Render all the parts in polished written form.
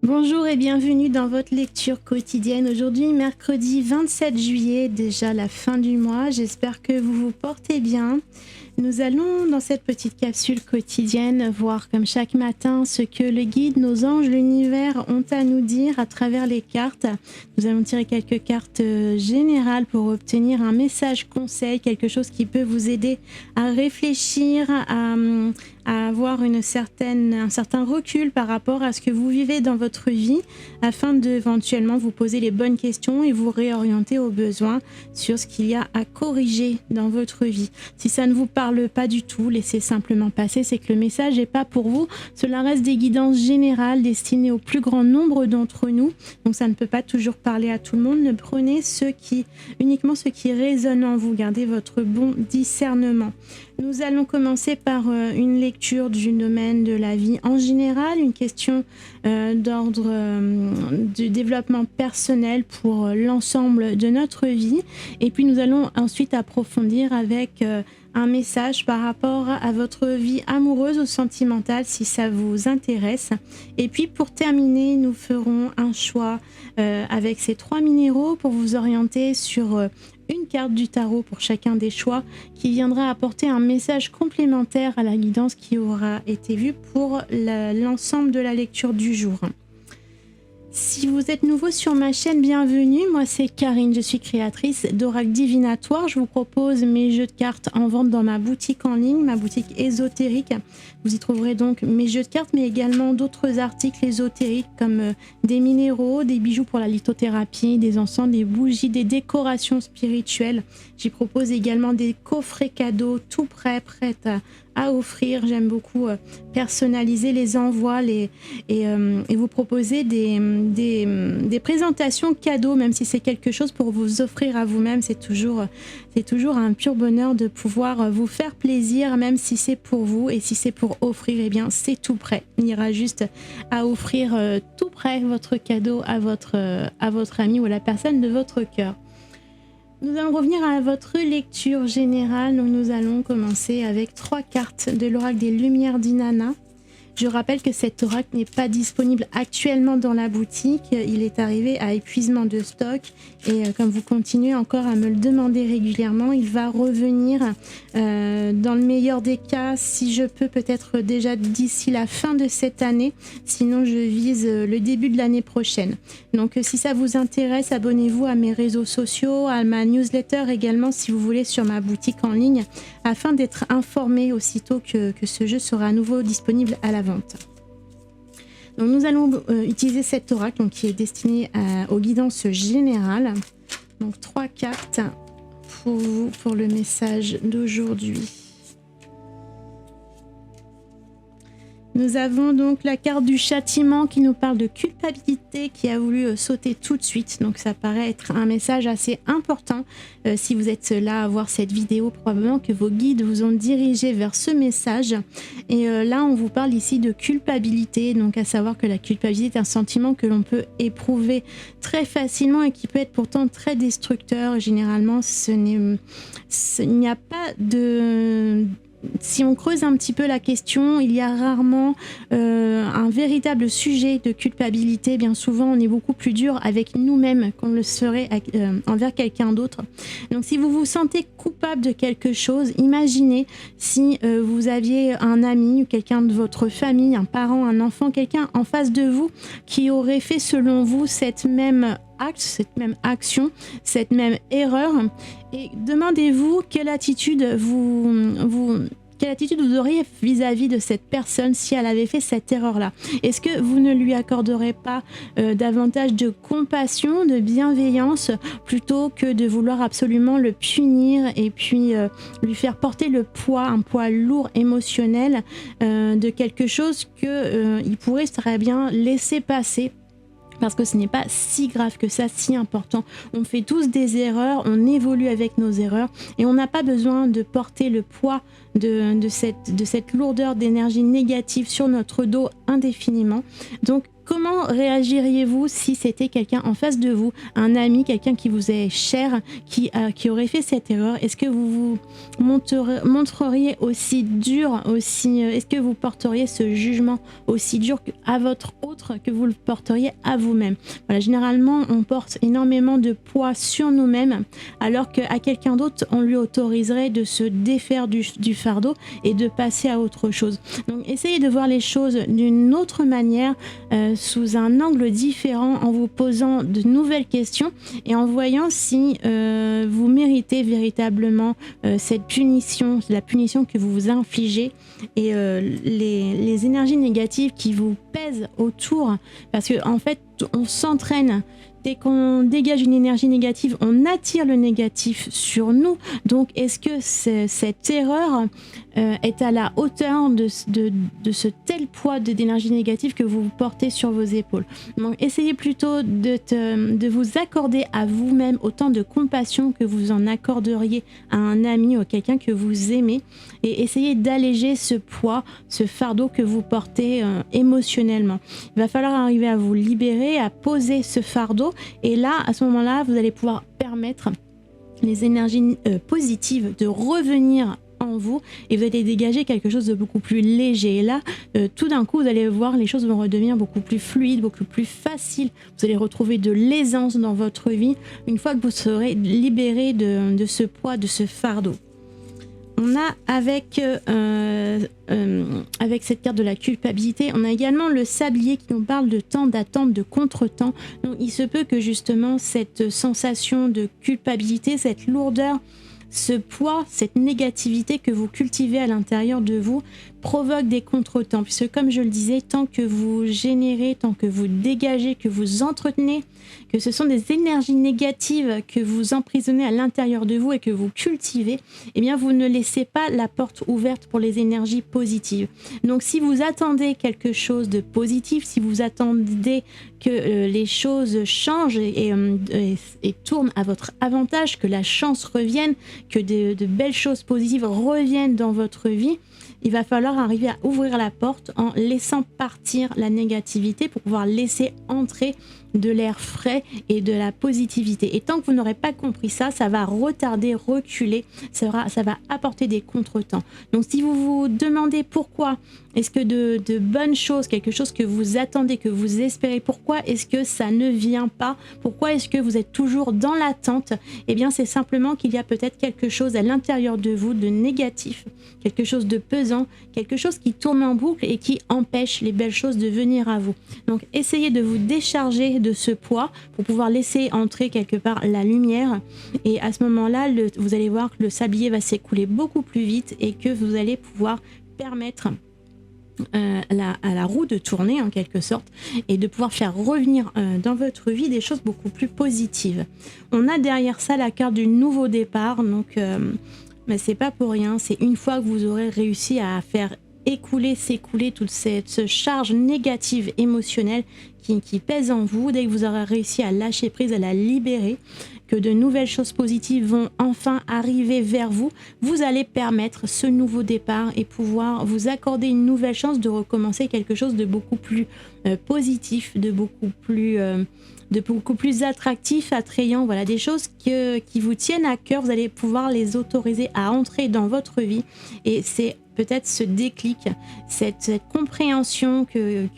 Bonjour et bienvenue dans votre lecture quotidienne. Aujourd'hui, mercredi 27 juillet, déjà la fin du mois. J'espère que vous vous portez bien. Nous allons dans cette petite capsule quotidienne voir comme chaque matin ce que le guide, nos anges, l'univers ont à nous dire à travers les cartes. Nous allons tirer quelques cartes générales pour obtenir un message conseil, quelque chose qui peut vous aider à réfléchir, à avoir un certain recul par rapport à ce que vous vivez dans votre vie afin d'éventuellement vous poser les bonnes questions et vous réorienter au besoin sur ce qu'il y a à corriger dans votre vie. Si ça ne vous parle pas du tout, laissez simplement passer, c'est que le message n'est pas pour vous. Cela reste des guidances générales destinées au plus grand nombre d'entre nous, donc ça ne peut pas toujours parler à tout le monde. Ne prenez uniquement ce qui résonne en vous, gardez votre bon discernement. Nous allons commencer par une lecture du domaine de la vie en général, une question d'ordre du développement personnel pour l'ensemble de notre vie. Et puis nous allons ensuite approfondir avec un message par rapport à votre vie amoureuse ou sentimentale si ça vous intéresse. Et puis pour terminer, nous ferons un choix avec ces 3 minéraux pour vous orienter sur une carte du tarot pour chacun des choix qui viendra apporter un message complémentaire à la guidance qui aura été vue pour l'ensemble de la lecture du jour. Si vous êtes nouveau sur ma chaîne, bienvenue. Moi, c'est Karine, je suis créatrice d'Oracle Divinatoire. Je vous propose mes jeux de cartes en vente dans ma boutique en ligne, ma boutique ésotérique. Vous y trouverez donc mes jeux de cartes, mais également d'autres articles ésotériques comme des minéraux, des bijoux pour la lithothérapie, des encens, des bougies, des décorations spirituelles. J'y propose également des coffrets cadeaux tout prêts à offrir. J'aime beaucoup personnaliser les envois et vous proposer des présentations cadeaux, même si c'est quelque chose pour vous offrir à vous-même. C'est toujours un pur bonheur de pouvoir vous faire plaisir, même si c'est pour vous, et si c'est pour offrir, eh bien c'est tout prêt. Il y aura juste à offrir tout prêt votre cadeau à votre ami ou à la personne de votre cœur. Nous allons revenir à votre lecture générale. Donc nous allons commencer avec 3 cartes de l'oracle des Lumières d'Inanna. Je rappelle que cet oracle n'est pas disponible actuellement dans la boutique. Il est arrivé à épuisement de stock et comme vous continuez encore à me le demander régulièrement, il va revenir dans le meilleur des cas, si je peux, peut-être déjà d'ici la fin de cette année. Sinon, je vise le début de l'année prochaine. Donc si ça vous intéresse, abonnez-vous à mes réseaux sociaux, à ma newsletter également si vous voulez, sur ma boutique en ligne, afin d'être informé aussitôt que ce jeu sera à nouveau disponible à la vente. Donc nous allons utiliser cet oracle donc, qui est destiné aux guidances générales. Donc 3 cartes pour vous, pour le message d'aujourd'hui. Nous avons donc la carte du châtiment qui nous parle de culpabilité, qui a voulu sauter tout de suite. Donc ça paraît être un message assez important. Si vous êtes là à voir cette vidéo, probablement que vos guides vous ont dirigé vers ce message. Et là, on vous parle ici de culpabilité. Donc à savoir que la culpabilité est un sentiment que l'on peut éprouver très facilement et qui peut être pourtant très destructeur. Généralement, il n'y a pas de... Si on creuse un petit peu la question, il y a rarement un véritable sujet de culpabilité. Bien souvent, on est beaucoup plus dur avec nous-mêmes qu'on le serait envers quelqu'un d'autre. Donc si vous vous sentez coupable de quelque chose, imaginez si vous aviez un ami ou quelqu'un de votre famille, un parent, un enfant, quelqu'un en face de vous qui aurait fait selon vous cette même action, cette même erreur, et demandez-vous quelle attitude vous auriez vis-à-vis de cette personne si elle avait fait cette erreur-là. Est-ce que vous ne lui accorderez pas davantage de compassion, de bienveillance, plutôt que de vouloir absolument le punir et puis lui faire porter un poids lourd émotionnel de quelque chose qu'il pourrait très bien laisser passer? Parce que ce n'est pas si grave que ça, si important. On fait tous des erreurs, on évolue avec nos erreurs et on n'a pas besoin de porter le poids de cette lourdeur d'énergie négative sur notre dos indéfiniment. Donc comment réagiriez-vous si c'était quelqu'un en face de vous, un ami, quelqu'un qui vous est cher, qui aurait fait cette erreur? Est-ce que vous vous montreriez aussi dur, est-ce que vous porteriez ce jugement aussi dur à votre autre que vous le porteriez à vous-même? Voilà, généralement, on porte énormément de poids sur nous-mêmes, alors qu'à quelqu'un d'autre, on lui autoriserait de se défaire du fardeau et de passer à autre chose. Donc, essayez de voir les choses d'une autre manière, sous un angle différent, en vous posant de nouvelles questions et en voyant si vous méritez véritablement cette punition, la punition que vous vous infligez et les énergies négatives qui vous pèsent autour, parce que en fait on s'entraîne. Dès qu'on dégage une énergie négative, on attire le négatif sur nous. Donc, est-ce que cette erreur est à la hauteur de ce tel poids d'énergie négative que vous portez sur vos épaules? Donc, essayez plutôt de vous accorder à vous-même autant de compassion que vous en accorderiez à un ami ou à quelqu'un que vous aimez, et essayez d'alléger ce poids, ce fardeau que vous portez émotionnellement. Il va falloir arriver à vous libérer, à poser ce fardeau. Et là, à ce moment-là, vous allez pouvoir permettre les énergies positives de revenir en vous et vous allez dégager quelque chose de beaucoup plus léger. Et là, tout d'un coup, vous allez voir, les choses vont redevenir beaucoup plus fluides, beaucoup plus faciles. Vous allez retrouver de l'aisance dans votre vie une fois que vous serez libéré de ce poids, de ce fardeau. On a avec cette carte de la culpabilité, on a également le sablier qui nous parle de temps d'attente, de contretemps. Donc il se peut que justement cette sensation de culpabilité, cette lourdeur, ce poids, cette négativité que vous cultivez à l'intérieur de vous provoque des contretemps. Puisque comme je le disais, tant que vous générez, tant que vous dégagez, que vous entretenez, que ce sont des énergies négatives que vous emprisonnez à l'intérieur de vous et que vous cultivez, eh bien vous ne laissez pas la porte ouverte pour les énergies positives. Donc si vous attendez quelque chose de positif, si vous attendez que les choses changent et tournent à votre avantage, que la chance revienne, que de belles choses positives reviennent dans votre vie, il va falloir arriver à ouvrir la porte en laissant partir la négativité pour pouvoir laisser entrer de l'air frais et de la positivité. Et tant que vous n'aurez pas compris ça, ça va retarder, reculer, ça va apporter des contretemps. Donc si vous vous demandez pourquoi est-ce que de bonnes choses, quelque chose que vous attendez, que vous espérez, pourquoi est-ce que ça ne vient pas? Pourquoi est-ce que vous êtes toujours dans l'attente? Eh bien c'est simplement qu'il y a peut-être quelque chose à l'intérieur de vous de négatif, quelque chose de pesant, quelque chose qui tourne en boucle et qui empêche les belles choses de venir à vous. Donc essayez de vous décharger de ce poids pour pouvoir laisser entrer quelque part la lumière, et à ce moment-là vous allez voir que le sablier va s'écouler beaucoup plus vite et que vous allez pouvoir permettre à la roue de tourner en quelque sorte et de pouvoir faire revenir dans votre vie des choses beaucoup plus positives. On a derrière ça la carte du nouveau départ, donc mais c'est pas pour rien, c'est une fois que vous aurez réussi à faire s'écouler toute cette charge négative émotionnelle qui pèse en vous, dès que vous aurez réussi à lâcher prise, à la libérer, que de nouvelles choses positives vont enfin arriver vers vous, vous allez permettre ce nouveau départ et pouvoir vous accorder une nouvelle chance de recommencer quelque chose de beaucoup plus positif, de beaucoup plus attractif, attrayant, voilà, des choses qui vous tiennent à cœur, vous allez pouvoir les autoriser à entrer dans votre vie, et c'est peut-être ce déclic, cette compréhension qu'il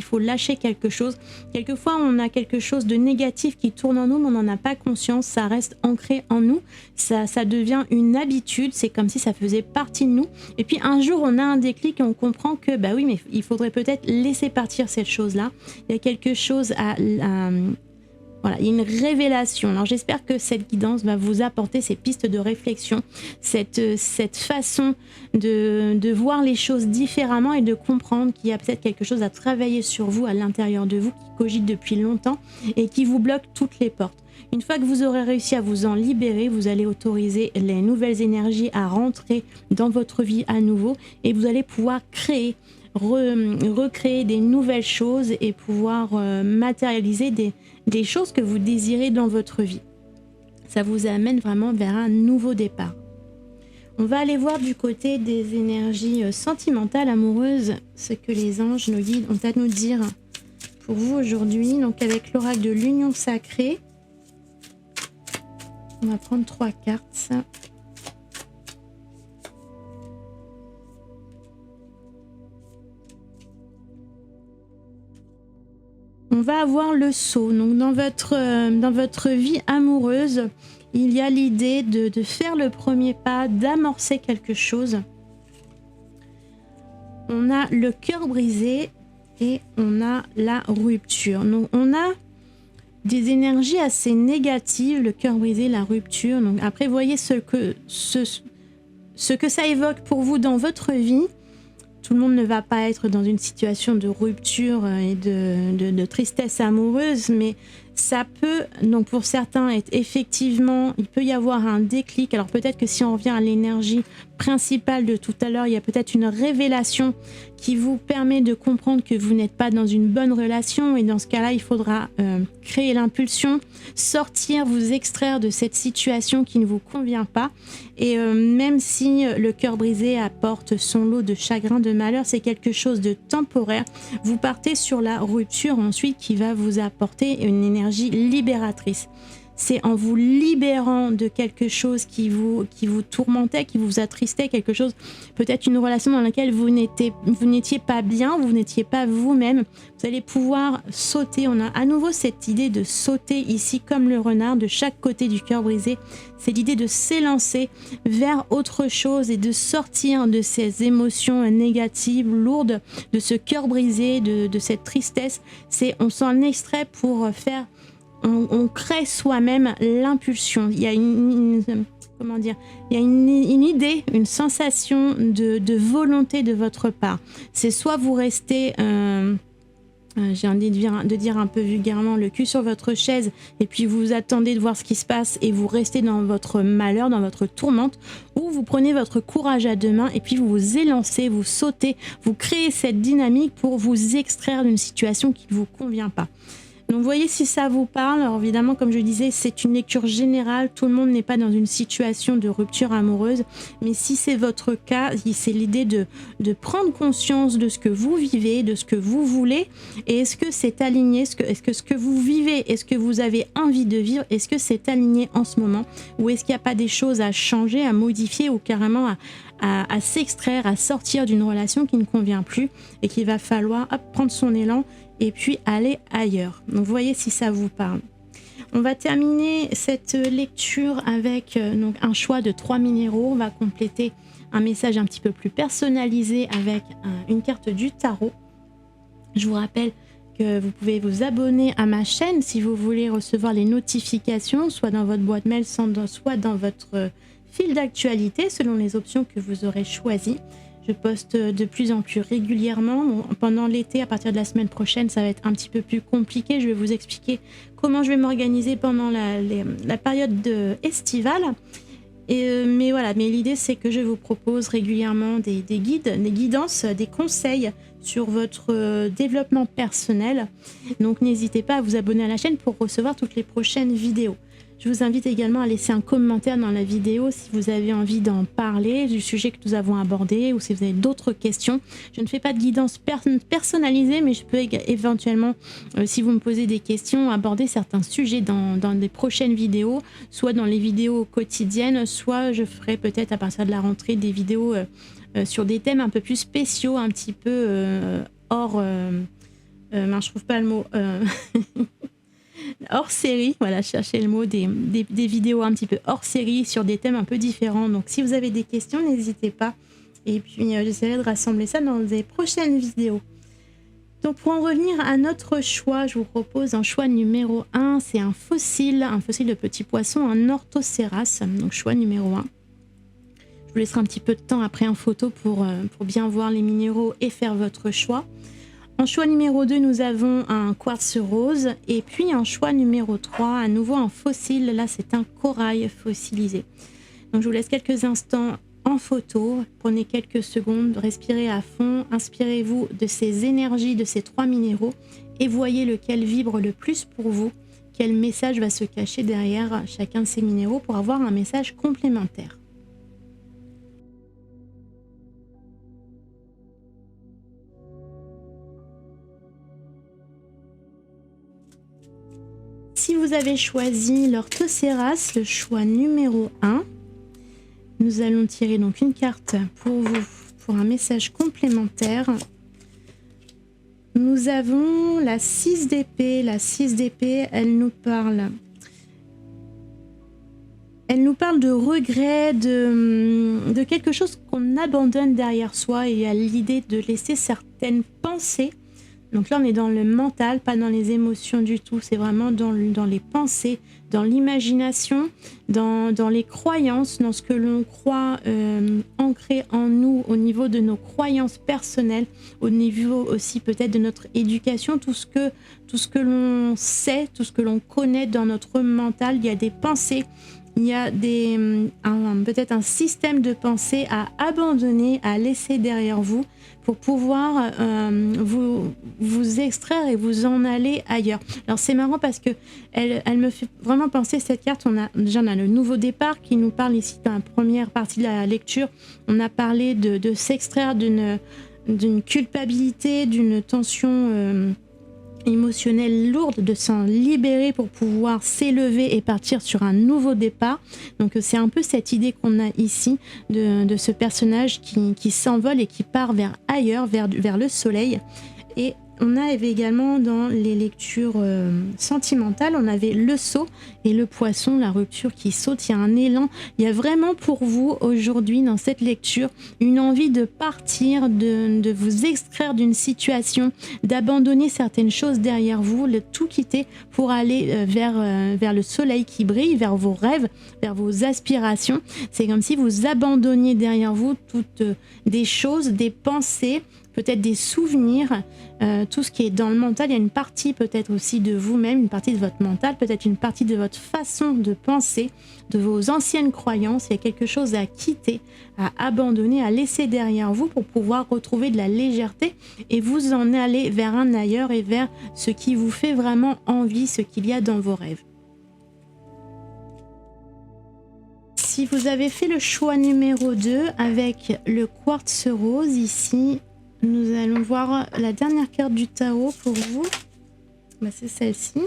faut lâcher quelque chose. Quelquefois, on a quelque chose de négatif qui tourne en nous, mais on n'en a pas conscience, ça reste ancré en nous, ça devient une habitude, c'est comme si ça faisait partie de nous. Et puis un jour, on a un déclic et on comprend que, bah oui, mais il faudrait peut-être laisser partir cette chose-là. Il y a quelque chose voilà, il y a une révélation. Alors j'espère que cette guidance va vous apporter ces pistes de réflexion, cette façon de voir les choses différemment et de comprendre qu'il y a peut-être quelque chose à travailler sur vous, à l'intérieur de vous, qui cogite depuis longtemps et qui vous bloque toutes les portes. Une fois que vous aurez réussi à vous en libérer, vous allez autoriser les nouvelles énergies à rentrer dans votre vie à nouveau, et vous allez pouvoir créer, recréer des nouvelles choses et pouvoir matérialiser des choses que vous désirez dans votre vie. Ça vous amène vraiment vers un nouveau départ. On va aller voir du côté des énergies sentimentales, amoureuses, ce que les anges, nos guides, ont à nous dire pour vous aujourd'hui. Donc avec l'oracle de l'union sacrée, on va prendre 3 cartes. On va avoir le saut. Donc dans votre vie amoureuse, il y a l'idée de faire le premier pas, d'amorcer quelque chose. On a le cœur brisé et on a la rupture. Donc on a des énergies assez négatives, le cœur brisé, la rupture. Donc après, voyez ce que ça évoque pour vous dans votre vie. Tout le monde ne va pas être dans une situation de rupture et de tristesse amoureuse, mais ça peut, donc pour certains, être effectivement, il peut y avoir un déclic. Alors peut-être que si on revient à l'énergie principale de tout à l'heure, il y a peut-être une révélation qui vous permet de comprendre que vous n'êtes pas dans une bonne relation, et dans ce cas-là, il faudra créer l'impulsion, sortir, vous extraire de cette situation qui ne vous convient pas. Et même si le cœur brisé apporte son lot de chagrin, de malheur, c'est quelque chose de temporaire. Vous partez sur la rupture ensuite qui va vous apporter une énergie libératrice. C'est en vous libérant de quelque chose qui vous tourmentait, qui vous attristait, quelque chose, peut-être une relation dans laquelle vous n'étiez pas bien, vous n'étiez pas vous-même. Vous allez pouvoir sauter. On a à nouveau cette idée de sauter ici comme le renard de chaque côté du cœur brisé. C'est l'idée de s'élancer vers autre chose et de sortir de ces émotions négatives, lourdes, de ce cœur brisé, de cette tristesse. On s'en extrait pour faire... On crée soi-même l'impulsion. Il y a comment dire, il y a une idée, une sensation de volonté de votre part. C'est soit vous restez, j'ai envie de dire un peu vulgairement, le cul sur votre chaise, et puis vous attendez de voir ce qui se passe et vous restez dans votre malheur, dans votre tourmente, ou vous prenez votre courage à 2 mains et puis vous vous élancez, vous sautez, vous créez cette dynamique pour vous extraire d'une situation qui ne vous convient pas. Donc voyez si ça vous parle. Alors évidemment, comme je disais, c'est une lecture générale. Tout le monde n'est pas dans une situation de rupture amoureuse. Mais si c'est votre cas, c'est l'idée de prendre conscience de ce que vous vivez, de ce que vous voulez. Et est-ce que c'est aligné? Est-ce que ce que vous vivez, est-ce que vous avez envie de vivre? Est-ce que c'est aligné en ce moment? Ou est-ce qu'il n'y a pas des choses à changer, à modifier ou carrément à s'extraire, à sortir d'une relation qui ne convient plus et qu'il va falloir prendre son élan et puis aller ailleurs. Donc voyez si ça vous parle. On va terminer cette lecture avec donc un choix de 3 minéraux. On va compléter un message un petit peu plus personnalisé avec une carte du tarot. Je vous rappelle que vous pouvez vous abonner à ma chaîne si vous voulez recevoir les notifications, soit dans votre boîte mail, soit dans votre fil d'actualité, selon les options que vous aurez choisies. Je poste de plus en plus régulièrement. Bon, pendant l'été, à partir de la semaine prochaine, ça va être un petit peu plus compliqué. Je vais vous expliquer comment je vais m'organiser pendant la période estivale. Mais voilà, mais l'idée, c'est que je vous propose régulièrement des guides, des guidances, des conseils sur votre développement personnel. Donc n'hésitez pas à vous abonner à la chaîne pour recevoir toutes les prochaines vidéos. Je vous invite également à laisser un commentaire dans la vidéo si vous avez envie d'en parler, du sujet que nous avons abordé, ou si vous avez d'autres questions. Je ne fais pas de guidance personnalisée, mais je peux éventuellement, si vous me posez des questions, aborder certains sujets dans des prochaines vidéos, soit dans les vidéos quotidiennes, soit je ferai peut-être à partir de la rentrée des vidéos sur des thèmes un peu plus spéciaux, un petit peu hors... je trouve pas le mot... hors série, voilà, cherchez le mot, des vidéos un petit peu hors série sur des thèmes un peu différents. Donc si vous avez des questions, n'hésitez pas. Et puis j'essaierai de rassembler ça dans des prochaines vidéos. Donc pour en revenir à notre choix, je vous propose un choix numéro 1. C'est un fossile de petit poisson, un orthocéras. Donc choix numéro 1. Je vous laisserai un petit peu de temps après en photo pour bien voir les minéraux et faire votre choix. En choix numéro 2, nous avons un quartz rose. Et puis en choix numéro 3, à nouveau un fossile. Là, c'est un corail fossilisé. Donc je vous laisse quelques instants en photo. Prenez quelques secondes, respirez à fond. Inspirez-vous de ces énergies, de ces 3 minéraux. Et voyez lequel vibre le plus pour vous. Quel message va se cacher derrière chacun de ces minéraux pour avoir un message complémentaire. Si vous avez choisi l'orthocéras, le choix numéro 1, nous allons tirer donc une carte pour vous, pour un message complémentaire. Nous avons la 6 d'épée. La 6 d'épée, elle nous parle de regret, de quelque chose qu'on abandonne derrière soi, et à l'idée de laisser certaines pensées. Donc là, on est dans le mental, pas dans les émotions du tout. C'est vraiment dans les pensées, dans l'imagination, dans les croyances, dans ce que l'on croit ancré en nous au niveau de nos croyances personnelles, au niveau aussi peut-être de notre éducation, tout ce que l'on sait, tout ce que l'on connaît dans notre mental. Il y a des pensées, il y a peut-être un système de pensée à abandonner, à laisser derrière vous pour pouvoir vous extraire et vous en aller ailleurs. Alors c'est marrant parce que elle me fait vraiment penser, cette carte. On a le nouveau départ qui nous parle ici dans la première partie de la lecture. On a parlé de s'extraire d'une culpabilité, d'une tension émotionnelle lourde, de s'en libérer pour pouvoir s'élever et partir sur un nouveau départ. Donc c'est un peu cette idée qu'on a ici de ce personnage qui s'envole et qui part vers ailleurs, vers le soleil. Et on avait également dans les lectures sentimentales, on avait le saut et le poisson, la rupture qui saute. Il y a un élan. Il y a vraiment pour vous aujourd'hui dans cette lecture une envie de partir, de vous extraire d'une situation, d'abandonner certaines choses derrière vous, de tout quitter pour aller vers le soleil qui brille, vers vos rêves, vers vos aspirations. C'est comme si vous abandonniez derrière vous toutes des choses, des pensées, peut-être des souvenirs, tout ce qui est dans le mental. Il y a une partie peut-être aussi de vous-même, une partie de votre mental, peut-être une partie de votre façon de penser, de vos anciennes croyances. Il y a quelque chose à quitter, à abandonner, à laisser derrière vous pour pouvoir retrouver de la légèreté et vous en aller vers un ailleurs et vers ce qui vous fait vraiment envie, ce qu'il y a dans vos rêves. Si vous avez fait le choix numéro 2 avec le quartz rose ici, nous allons voir la dernière carte du tarot pour vous. C'est celle-ci.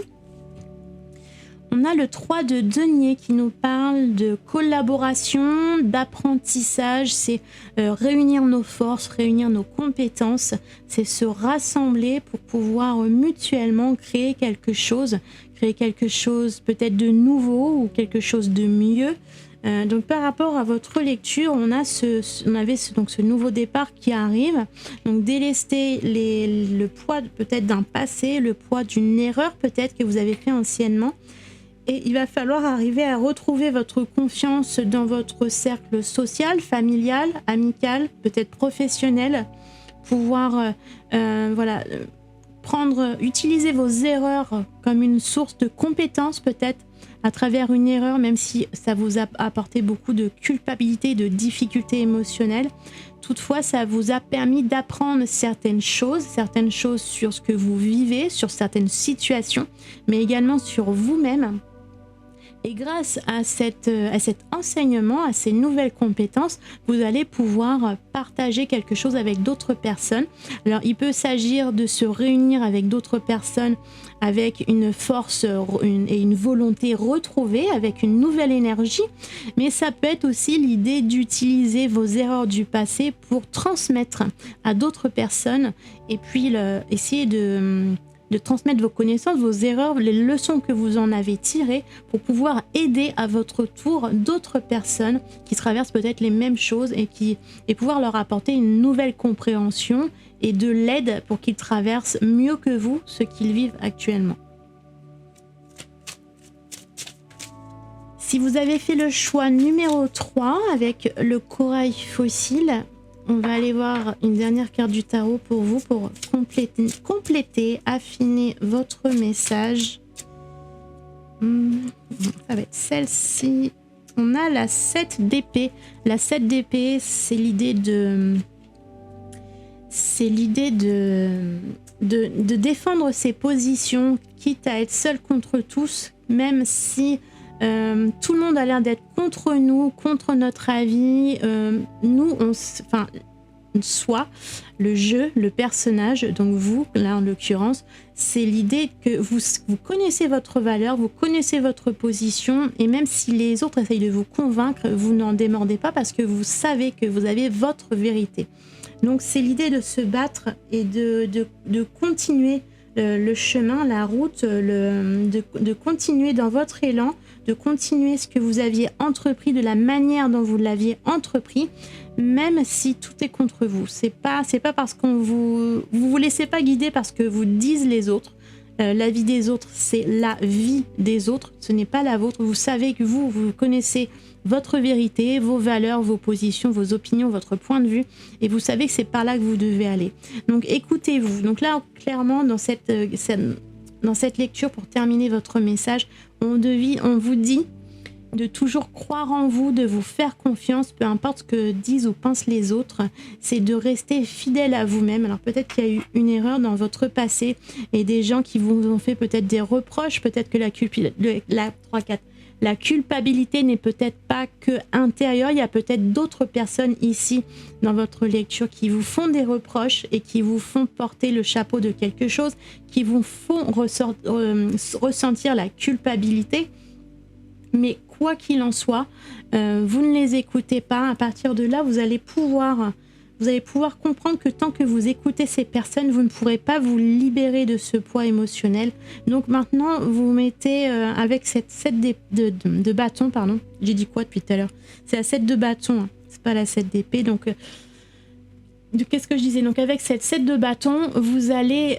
On a le 3 de denier qui nous parle de collaboration, d'apprentissage. C'est réunir nos forces, réunir nos compétences. C'est se rassembler pour pouvoir mutuellement créer quelque chose peut-être de nouveau ou quelque chose de mieux. Donc par rapport à votre lecture, on avait ce nouveau départ qui arrive. Donc délester le poids peut-être d'un passé, le poids d'une erreur peut-être que vous avez fait anciennement. Et il va falloir arriver à retrouver votre confiance dans votre cercle social, familial, amical, peut-être professionnel. Pouvoir utiliser vos erreurs comme une source de compétences peut-être, à travers une erreur, même si ça vous a apporté beaucoup de culpabilité, de difficultés émotionnelles. Toutefois, ça vous a permis d'apprendre certaines choses sur ce que vous vivez, sur certaines situations, mais également sur vous-même. Et grâce à cet enseignement, à ces nouvelles compétences, vous allez pouvoir partager quelque chose avec d'autres personnes. Alors, il peut s'agir de se réunir avec d'autres personnes avec une force et une volonté retrouvée, avec une nouvelle énergie. Mais ça peut être aussi l'idée d'utiliser vos erreurs du passé pour transmettre à d'autres personnes et puis essayer de transmettre vos connaissances, vos erreurs, les leçons que vous en avez tirées pour pouvoir aider à votre tour d'autres personnes qui traversent peut-être les mêmes choses et pouvoir leur apporter une nouvelle compréhension et de l'aide pour qu'ils traversent mieux que vous ce qu'ils vivent actuellement. Si vous avez fait le choix numéro 3 avec le corail fossile, on va aller voir une dernière carte du tarot pour vous, pour compléter, affiner votre message. Ça va être celle-ci. On a la 7 d'épée. La 7 d'épée, c'est l'idée de défendre ses positions, quitte à être seul contre tous, même si tout le monde a l'air d'être contre nous, contre notre avis. soi, le jeu, le personnage, donc vous, là en l'occurrence, c'est l'idée que vous connaissez votre valeur, vous connaissez votre position, et même si les autres essayent de vous convaincre, vous n'en démordez pas parce que vous savez que vous avez votre vérité. Donc c'est l'idée de se battre et de continuer le chemin, la route, de continuer dans votre élan, de continuer ce que vous aviez entrepris de la manière dont vous l'aviez entrepris, même si tout est contre vous. C'est pas parce qu'on vous laissez pas guider parce que vous disent les autres. La vie des autres, c'est la vie des autres, ce n'est pas la vôtre. Vous savez que vous connaissez votre vérité, vos valeurs, vos positions, vos opinions, votre point de vue, et vous savez que c'est par là que vous devez aller. Donc écoutez-vous. Donc là, clairement, dans cette lecture, pour terminer votre message, on vous dit de toujours croire en vous, de vous faire confiance, peu importe ce que disent ou pensent les autres, c'est de rester fidèle à vous-même. Alors peut-être qu'il y a eu une erreur dans votre passé et des gens qui vous ont fait peut-être des reproches, peut-être que la culpabilité n'est peut-être pas que intérieure, il y a peut-être d'autres personnes ici dans votre lecture qui vous font des reproches et qui vous font porter le chapeau de quelque chose, qui vous font ressentir la culpabilité. Mais quoi qu'il en soit, vous ne les écoutez pas. À partir de là, vous allez pouvoir comprendre que tant que vous écoutez ces personnes, vous ne pourrez pas vous libérer de ce poids émotionnel. Donc maintenant, vous mettez avec cette 7 de bâton, pardon. J'ai dit quoi depuis tout à l'heure? C'est la 7 de bâton, hein. C'est pas la 7 d'épée. Donc qu'est-ce que je disais? Donc avec cette 7 de bâton, vous allez,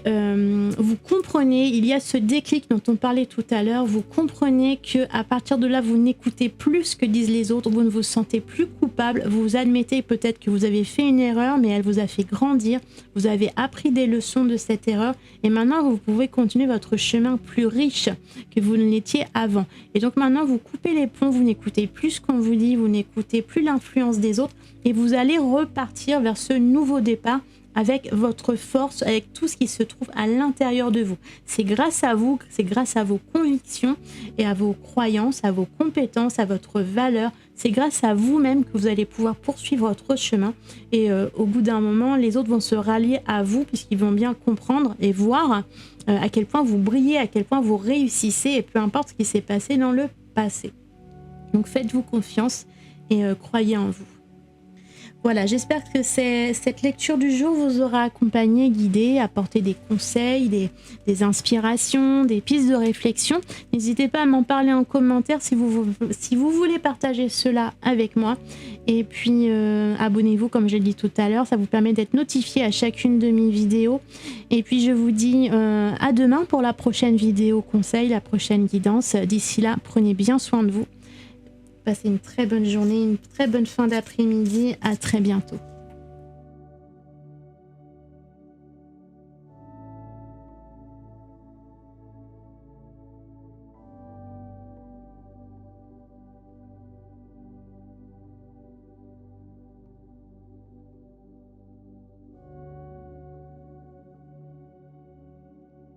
vous comprenez, il y a ce déclic dont on parlait tout à l'heure, vous comprenez que à partir de là, vous n'écoutez plus ce que disent les autres, vous ne vous sentez plus coupable, vous admettez peut-être que vous avez fait une erreur, mais elle vous a fait grandir, vous avez appris des leçons de cette erreur, et maintenant vous pouvez continuer votre chemin plus riche que vous ne l'étiez avant. Et donc maintenant, vous coupez les ponts, vous n'écoutez plus ce qu'on vous dit, vous n'écoutez plus l'influence des autres, et vous allez repartir vers ce nouveau départ avec votre force, avec tout ce qui se trouve à l'intérieur de vous. C'est grâce à vous, c'est grâce à vos convictions et à vos croyances, à vos compétences, à votre valeur. C'est grâce à vous-même que vous allez pouvoir poursuivre votre chemin. Et au bout d'un moment, les autres vont se rallier à vous puisqu'ils vont bien comprendre et voir à quel point vous brillez, à quel point vous réussissez, et peu importe ce qui s'est passé dans le passé. Donc faites-vous confiance et croyez en vous. Voilà, j'espère que cette lecture du jour vous aura accompagné, guidé, apporté des conseils, des inspirations, des pistes de réflexion. N'hésitez pas à m'en parler en commentaire si vous voulez partager cela avec moi. Et puis abonnez-vous, comme je l'ai dit tout à l'heure, ça vous permet d'être notifié à chacune de mes vidéos. Et puis je vous dis à demain pour la prochaine vidéo conseil, la prochaine guidance. D'ici là, prenez bien soin de vous. Passez une très bonne journée, une très bonne fin d'après-midi. À très bientôt.